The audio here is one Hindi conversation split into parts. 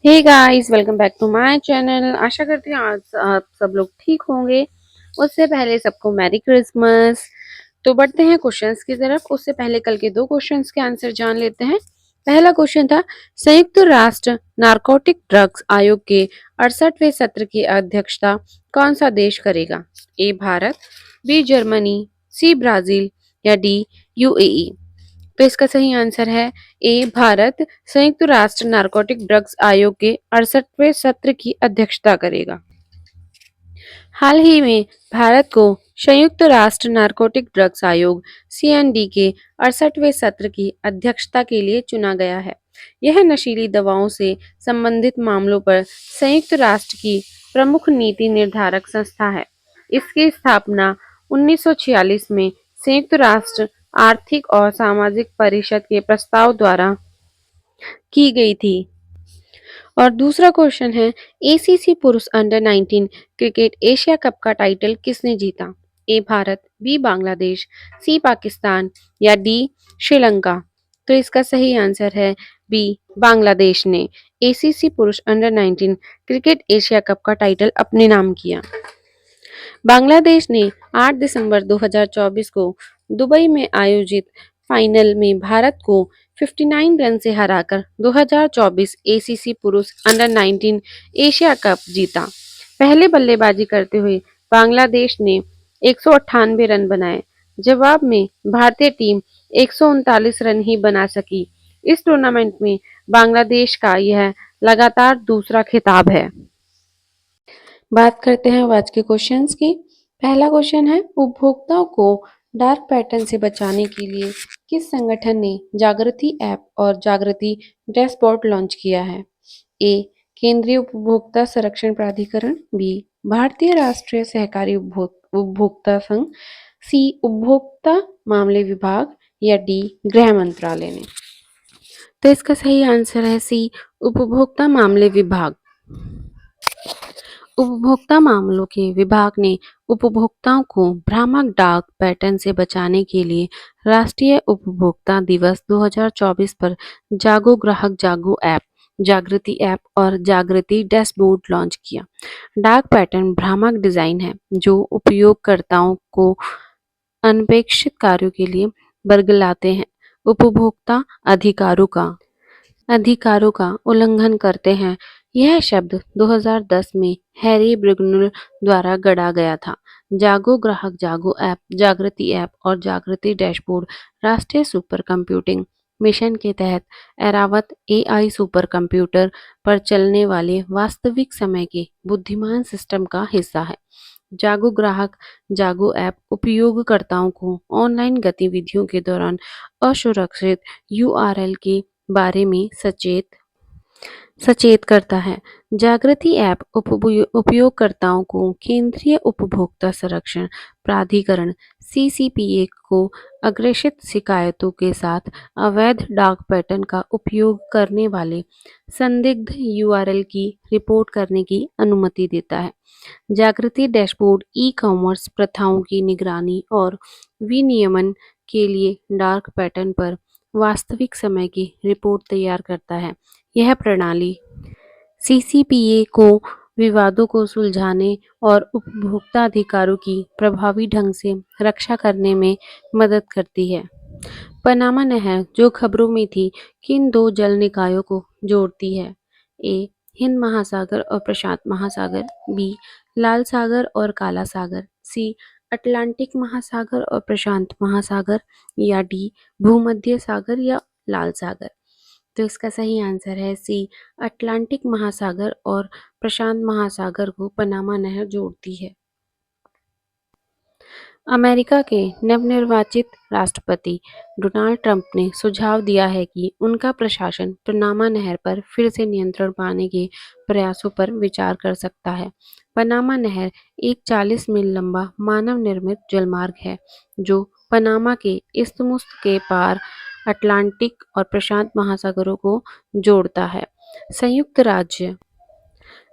Hey guys, welcome back to my channel. आशा करती हूँ आज आप सब लोग ठीक होंगे। उससे पहले सबको मैरी क्रिसमस। तो बढ़ते हैं क्वेश्चंस की तरफ। उससे पहले कल के दो क्वेश्चंस के आंसर जान लेते हैं। पहला क्वेश्चन था, संयुक्त राष्ट्र नारकोटिक ड्रग्स आयोग के 68वें सत्र की अध्यक्षता कौन सा देश करेगा? A Bharat, B Germany, C Brazil या डी यूएई। तो इसका सही आंसर है ए भारत संयुक्त राष्ट्र नारकोटिक ड्रग्स आयोग के 68वें सत्र की अध्यक्षता करेगा। हाल ही में भारत को संयुक्त राष्ट्र नारकोटिक ड्रग्स आयोग सीएनडी के 68वें सत्र की अध्यक्षता के लिए चुना गया है। यह नशीली दवाओं से संबंधित मामलों पर संयुक्त राष्ट्र की प्रमुख नीति निर्धारक संस्था है। इसकी स्थापना 1946 में संयुक्त राष्ट्र आर्थिक और सामाजिक परिषद के प्रस्ताव द्वारा की गई थी। और दूसरा क्वेश्चन है, एसीसी पुरुष अंडर 19 क्रिकेट एशिया कप का टाइटल किसने जीता? ए भारत, बी बांग्लादेश, सी पाकिस्तान या डी श्रीलंका। तो इसका सही आंसर है बी बांग्लादेश ने एसीसी पुरुष अंडर 19 क्रिकेट एशिया कप का टाइटल अपने नाम किया। बांग्लादेश ने 8 दिसंबर 2024 को दुबई में आयोजित फाइनल में भारत को 59 रन से हराकर 2024 एसीसी पुरुष अंडर 19 एशिया कप जीता। पहले बल्लेबाजी करते हुए बांग्लादेश ने 198 रन बनाए। जवाब में भारतीय टीम 139 रन ही बना सकी। इस टूर्नामेंट में बांग्लादेश का यह लगातार दूसरा खिताब है। बात करते हैं आज के क्वेश्चंस की। पहला क्वेश्चन है, उपभोक्ताओं को डार्क पैटर्न से बचाने के लिए किस संगठन ने जागृति ऐप और जागृति डैशबोर्ड लॉन्च किया है? ए केंद्रीय उपभोक्ता संरक्षण प्राधिकरण, बी भारतीय राष्ट्रीय सहकारी उपभोक्ता संघ, सी उपभोक्ता मामले विभाग या डी गृह मंत्रालय ने। तो इसका सही आंसर है सी उपभोक्ता मामले विभाग। उपभोक्ता मामलों के विभाग ने उपभोक्ताओं को भ्रामक डार्क पैटर्न से बचाने के लिए राष्ट्रीय उपभोक्ता दिवस 2024 पर जागो ग्राहक जागो ऐप, जागृति ऐप और जागृति डैशबोर्ड लॉन्च किया। डार्क पैटर्न भ्रामक डिजाइन है जो उपयोगकर्ताओं को अनपेक्षित कार्यों के लिए बरगलाते हैं, उपभोक्ता अधिकारों का उल्लंघन करते हैं। यह शब्द 2010 में हैरी ब्रिगनुल द्वारा गढ़ा गया था। जागो ग्राहक जागो ऐप, जागृति ऐप और जागृति डैशबोर्ड राष्ट्रीय सुपर कंप्यूटिंग मिशन के तहत एरावत एआई सुपर कंप्यूटर पर चलने वाले वास्तविक समय के बुद्धिमान सिस्टम का हिस्सा है। जागो ग्राहक जागो ऐप उपयोगकर्ताओं को ऑनलाइन गतिविधियों के दौरान असुरक्षित यूआरएल के बारे में सचेत करता है। जागृति ऐप उपयोगकर्ताओं को केंद्रीय उपभोक्ता संरक्षण प्राधिकरण सीसीपीए को अग्रेषित शिकायतों के साथ अवैध डार्क पैटर्न का उपयोग करने वाले संदिग्ध यूआरएल की रिपोर्ट करने की अनुमति देता है। जागृति डैशबोर्ड ई-कॉमर्स प्रथाओं की निगरानी और विनियमन के लिए डार्क पैटर्न पर वास्तविक समय की रिपोर्ट तैयार करता है। यह प्रणाली सीसीपीए को विवादों को सुलझाने और उपभोक्ता अधिकारों की प्रभावी ढंग से रक्षा करने में मदद करती है। पनामा नहर जो खबरों में थी, किन दो जल निकायों को जोड़ती है? ए हिंद महासागर और प्रशांत महासागर, बी लाल सागर और काला सागर, सी अटलांटिक महासागर और प्रशांत महासागर या डी भूमध्य सागर या लाल सागर। तो इसका सही आंसर है सी अटलांटिक महासागर और प्रशांत महासागर को पनामा नहर जोड़ती है। अमेरिका के नवनिर्वाचित राष्ट्रपति डोनाल्ड ट्रंप ने सुझाव दिया है कि उनका प्रशासन पनामा नहर पर फिर से नियंत्रण पाने के प्रयासों पर विचार कर सकता है। पनामा नहर एक 40 मील लंबा मानव निर्मित जलमार्ग है जो पनामा के इस्थमुस के पार अटलांटिक और प्रशांत महासागरों को जोड़ता है। संयुक्त राज्य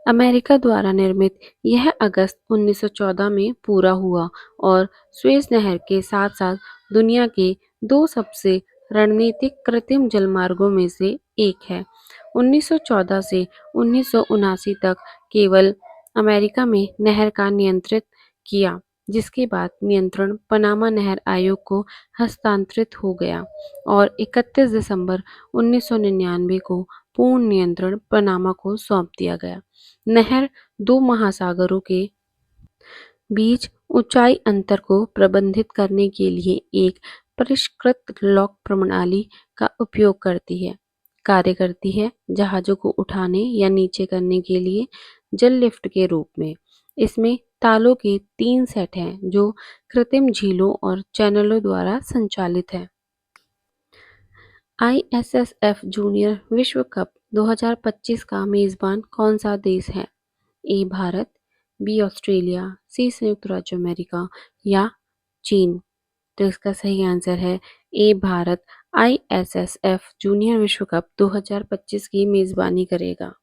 अमेरिका द्वारा निर्मित यह अगस्त 1914 में पूरा हुआ और स्वेज नहर के साथ साथ दुनिया के दो सबसे रणनीतिक कृत्रिम जलमार्गों में से एक है। 1914 से 1979 तक केवल अमेरिका में नहर का नियंत्रित किया, जिसके बाद नियंत्रण पनामा नहर आयोग को हस्तांतरित हो गया और 31 दिसंबर 1999 को पूर्ण नियंत्रण पनामा को सौंप दिया गया। नहर दो महासागरों के बीच ऊंचाई अंतर को प्रबंधित करने के लिए एक परिष्कृत लॉक प्रणाली का उपयोग कार्य करती है, जहाजों को उठाने या नीचे करने के लिए जल लिफ्ट के रूप में। इसमें तालों के 3 सेट हैं जो कृत्रिम झीलों और चैनलों द्वारा संचालित है। ISSF जूनियर विश्व कप 2025 का मेजबान कौन सा देश है? ए भारत, बी ऑस्ट्रेलिया, सी संयुक्त राज्य अमेरिका या चीन। तो इसका सही आंसर है ए भारत ISSF जूनियर विश्व कप 2025 की मेजबानी करेगा।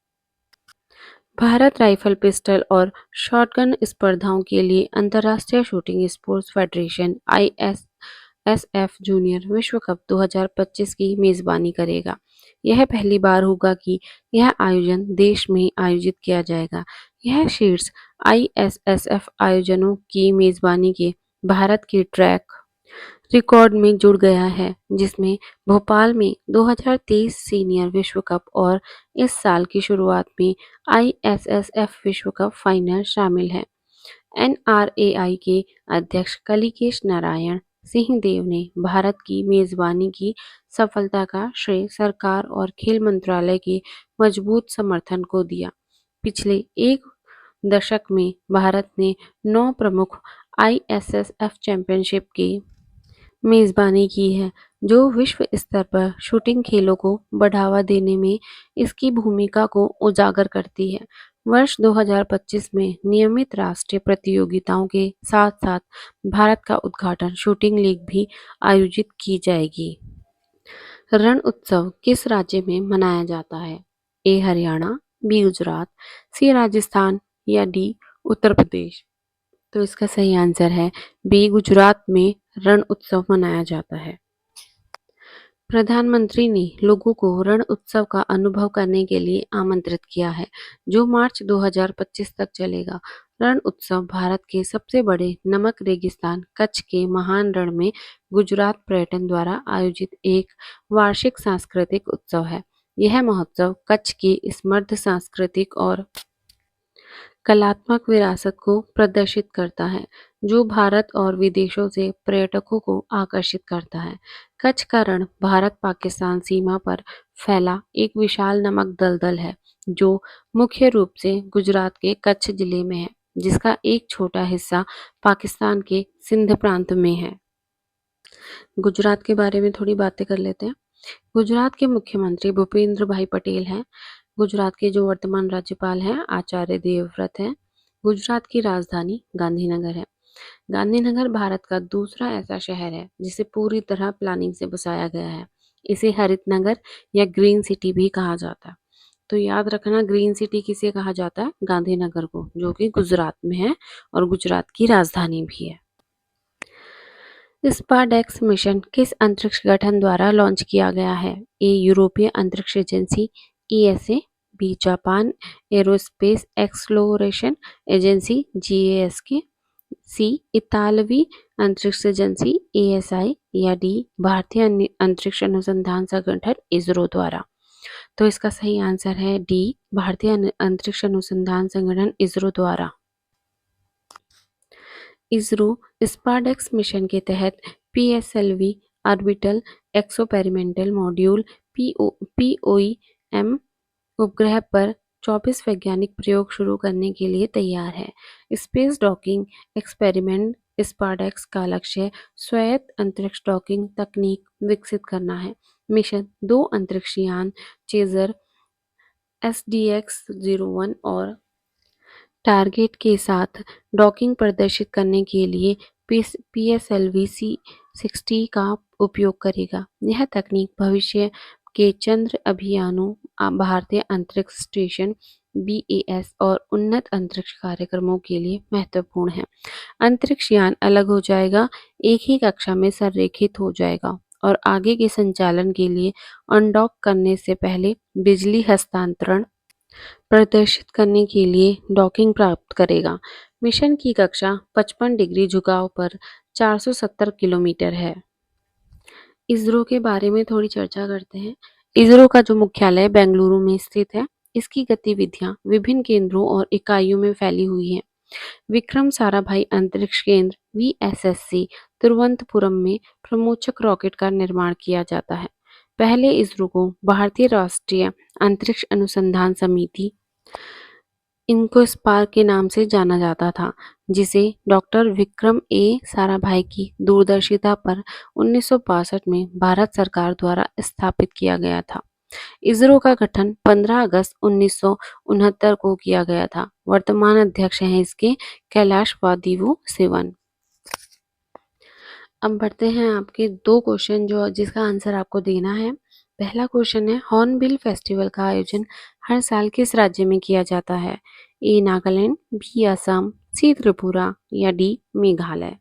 भारत राइफल पिस्टल और शॉटगन स्पर्धाओं के लिए अंतर्राष्ट्रीय shooting sports federation ISSF junior विश्व कप 2025 की मेजबानी करेगा। यह पहली बार होगा कि यह आयोजन देश में आयोजित किया जाएगा। यह शीर्ष ISSF आयोजनों की मेजबानी के भारत के ट्रैक रिकॉर्ड में जुड़ गया है, जिसमें भोपाल में 2023 सीनियर विश्व कप और इस साल की शुरुआत में ISSF विश्व कप फाइनल शामिल है। NRAI के अध्यक्ष कलिकेश नारायण सिंह देव ने भारत की मेजबानी की सफलता का श्रेय सरकार और खेल मंत्रालय के मजबूत समर्थन को दिया। पिछले एक दशक में भारत ने 9 प्रमुख ISSF चैंपियनशिप की मेजबानी की है, जो विश्व स्तर पर शूटिंग खेलों को बढ़ावा देने में इसकी भूमिका को उजागर करती है। वर्ष 2025 में नियमित राष्ट्रीय प्रतियोगिताओं के साथ-साथ भारत का उद्घाटन शूटिंग लीग भी आयोजित की जाएगी। रण उत्सव किस राज्य में मनाया जाता है? ए हरियाणा, बी गुजरात, सी राजस्थान या डी उत्तर प्रदेश। तो इसका सही आंसर है बी गुजरात में रण उत्सव मनाया जाता है। प्रधानमंत्री ने लोगों को रण उत्सव का अनुभव करने के लिए आमंत्रित किया है, जो मार्च 2025 तक चलेगा। रण उत्सव भारत के सबसे बड़े नमक रेगिस्तान कच्छ के महान रण में गुजरात पर्यटन द्वारा आयोजित एक वार्षिक सांस्कृतिक उत्सव है। यह महोत्सव कच्छ की समृद्ध सांस्कृतिक और कलात्मक विरासत को प्रदर्शित करता है, जो भारत और विदेशों से पर्यटकों को आकर्षित करता है। कच्छ का रण भारत-पाकिस्तान सीमा पर फैला एक विशाल नमक दलदल है, जो मुख्य रूप से गुजरात के कच्छ जिले में है, जिसका एक छोटा हिस्सा पाकिस्तान के सिंध प्रांत में है। गुजरात के बारे में थोड़ी बातें कर लेते हैं। गुजरात के मुख्यमंत्री भूपेंद्र भाई पटेल हैं। गुजरात के जो वर्तमान राज्यपाल हैं आचार्य देवव्रत हैं। गुजरात की राजधानी गांधीनगर है। गांधीनगर भारत का दूसरा ऐसा शहर है जिसे पूरी तरह प्लानिंग से बसाया गया है। इसे हरित नगर या ग्रीन सिटी भी कहा जाता है। तो याद रखना, ग्रीन सिटी किसे कहा जाता है? गांधीनगर को, जो कि गुजरात में है और गुजरात की राजधानी भी है। स्पारडेक्स मिशन किस अंतरिक्ष गठन द्वारा लॉन्च किया गया है? ए यूरोपीय अंतरिक्ष agency ESA, B Japan aerospace exploration agency JAXA, C इतालवी अंतरिक्ष एजेंसी ASI या डी भारतीय अंतरिक्ष अनुसंधान संगठन इसरो द्वारा। तो इसका सही आंसर है डी भारतीय अंतरिक्ष अनुसंधान संगठन इसरो द्वारा। इसरो स्पारडेक्स मिशन के तहत PSLV orbital experimental module POEM उपग्रह पर 24 वैज्ञानिक प्रयोग शुरू करने के लिए तैयार है। स्पेस डॉकिंग एक्सपेरिमेंट स्पारडेक्स का लक्ष्य स्वायत्त अंतरिक्ष डॉकिंग तकनीक विकसित करना है। मिशन 2 अंतरिक्ष यान चेजर SDX-01 और टारगेट के साथ डॉकिंग प्रदर्शित करने के लिए PSLV C60 का उपयोग करेगा। यह तकनीक भविष्य के चंद्र अभियानों, भारतीय अंतरिक्ष स्टेशन BAS और उन्नत अंतरिक्ष कार्यक्रमों के लिए महत्वपूर्ण है। अंतरिक्ष यान अलग हो जाएगा, एक ही कक्षा में संरेखित हो जाएगा और आगे के संचालन के लिए अनडॉक करने से पहले बिजली हस्तांतरण प्रदर्शित करने के लिए डॉकिंग प्राप्त करेगा। मिशन की कक्षा 55 डिग्री झुकाव पर 470 किलोमीटर है। इसरो के बारे में थोड़ी चर्चा करते हैं। इसरो का जो मुख्यालय बेंगलुरु में स्थित है, इसकी गतिविधियां विभिन्न केंद्रों और इकाइयों में फैली हुई हैं। विक्रम साराभाई अंतरिक्ष केंद्र वीएसएससी तिरुवनंतपुरम में प्रमोचक रॉकेट का निर्माण किया जाता है। पहले इसरो को भारतीय राष्ट्रीय अंतरिक्ष अनुसंधान समिति इनको स्पार्क के नाम से जाना जाता था, जिसे डॉक्टर विक्रम ए साराभाई की दूरदर्शिता पर 1962 में भारत सरकार द्वारा स्थापित किया गया था। इसरो का गठन 15 अगस्त 1969 को किया गया था। वर्तमान अध्यक्ष हैं इसके कैलाश वादिवु सिवन। अब बढ़ते हैं आपके दो क्वेश्चन जो जिसका आंसर आपको देना है। पहला क्वेश्चन है, हॉर्नबिल फेस्टिवल का आयोजन हर साल किस राज्य में किया जाता है? ए नागालैंड, बी असम, सी त्रिपुरा या डी मेघालय।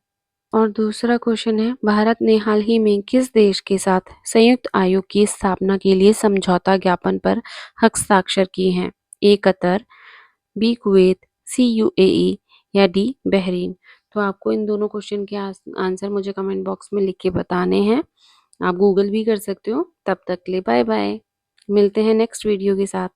और दूसरा क्वेश्चन है, भारत ने हाल ही में किस देश के साथ संयुक्त आयोग की स्थापना के लिए समझौता ज्ञापन पर हस्ताक्षर किए हैं? ए कतर, बी कुवैत, सी यूएई या डी बहरीन। तो आपको इन दोनों क्वेश्चन के आंसर मुझे कमेंट बॉक्स में लिख के बताने हैं। आप गूगल भी कर सकते हो। तब तक के लिए बाय बाय। मिलते हैं नेक्स्ट वीडियो के साथ।